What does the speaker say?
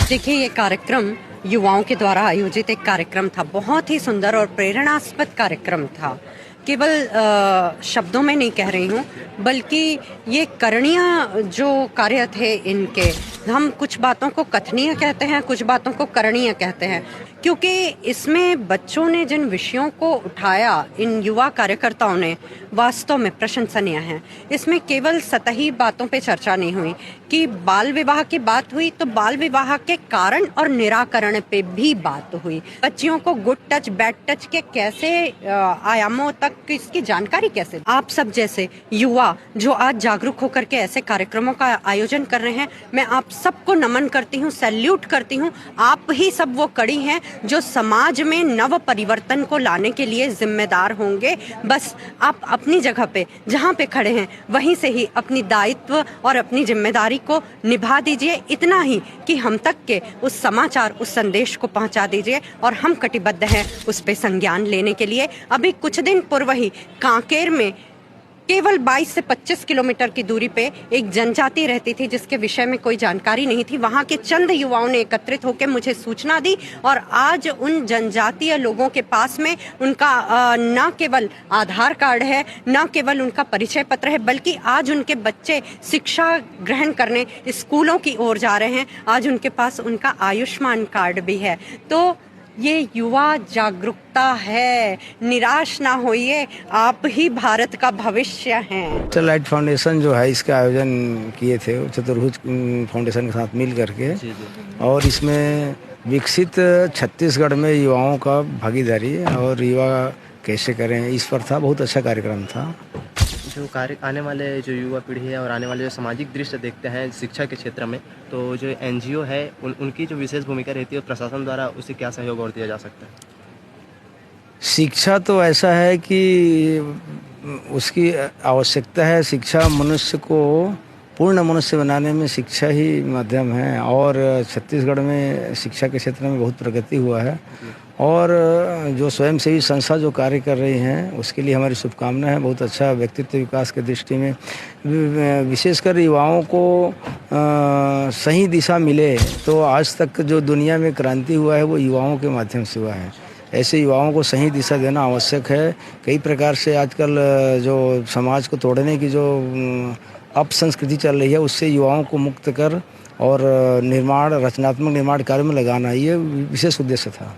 देखिए, ये कार्यक्रम युवाओं के द्वारा आयोजित एक कार्यक्रम था। बहुत ही सुंदर और प्रेरणास्पद कार्यक्रम था। केवल शब्दों में नहीं कह रही हूँ, बल्कि ये करणीय जो कार्य थे इनके, हम कुछ बातों को कथनीय कहते हैं, कुछ बातों को करणीय कहते हैं, क्योंकि इसमें बच्चों ने जिन विषयों को उठाया, इन युवा कार्यकर्ताओं ने, वास्तव में प्रशंसनीय है। इसमें केवल सतही बातों पे चर्चा नहीं हुई कि बाल विवाह की बात हुई, तो बाल विवाह के कारण और निराकरण पे भी बात हुई। बच्चियों को गुड टच, बैड टच के कैसे आयामों तक इसकी जानकारी कैसे। आप सब जैसे युवा जो आज जागरूक होकर के ऐसे कार्यक्रमों का आयोजन कर रहे हैं, मैं आप सबको नमन करती हूँ, सैल्यूट करती हूँ। आप ही सब वो कड़ी हैं जो समाज में नव परिवर्तन को लाने के लिए जिम्मेदार होंगे। बस आप अपनी जगह पे जहाँ पे खड़े हैं वहीं से ही अपनी दायित्व और अपनी जिम्मेदारी को निभा दीजिए। इतना ही कि हम तक के उस समाचार, उस संदेश को पहुंचा दीजिए, और हम कटिबद्ध हैं उस पे संज्ञान लेने के लिए। अभी कुछ दिन पूर्व ही कांकेर में केवल 22 से 25 किलोमीटर की दूरी पे एक जनजाति रहती थी जिसके विषय में कोई जानकारी नहीं थी। वहाँ के चंद युवाओं ने एकत्रित होकर मुझे सूचना दी, और आज उन जनजातीय लोगों के पास में उनका न केवल आधार कार्ड है, न केवल उनका परिचय पत्र है, बल्कि आज उनके बच्चे शिक्षा ग्रहण करने स्कूलों की ओर जा रहे हैं। आज उनके पास उनका आयुष्मान कार्ड भी है। तो ये युवा जागरूकता है। निराश ना होइए, आप ही भारत का भविष्य हैं। लाइट फाउंडेशन जो है, इसका आयोजन किए थे चतुर्भुज फाउंडेशन के साथ मिल करके। और इसमें विकसित छत्तीसगढ़ में युवाओं का भागीदारी और युवा कैसे करें, इस पर था। बहुत अच्छा कार्यक्रम था। जो कार्य आने वाले जो युवा पीढ़ी है और आने वाले जो सामाजिक दृश्य देखते हैं शिक्षा के क्षेत्र में, तो जो एनजीओ है उनकी जो विशेष भूमिका रहती है, प्रशासन द्वारा उसे क्या सहयोग और दिया जा सकता है? शिक्षा तो ऐसा है कि उसकी आवश्यकता है। शिक्षा मनुष्य को पूर्ण मनुष्य बनाने में शिक्षा ही माध्यम है, और छत्तीसगढ़ में शिक्षा के क्षेत्र में बहुत प्रगति हुआ है। और जो स्वयंसेवी संस्था जो कार्य कर रही हैं, उसके लिए हमारी शुभकामनाएं हैं। बहुत अच्छा व्यक्तित्व विकास की दृष्टि में विशेषकर युवाओं को सही दिशा मिले, तो आज तक जो दुनिया में क्रांति हुआ है वो युवाओं के माध्यम से हुआ है। ऐसे युवाओं को सही दिशा देना आवश्यक है। कई प्रकार से आजकल जो समाज को तोड़ने की जो अपसंस्कृति चल रही है, उससे युवाओं को मुक्त कर और रचनात्मक निर्माण कार्य में लगाना, ये विशेष उद्देश्य था।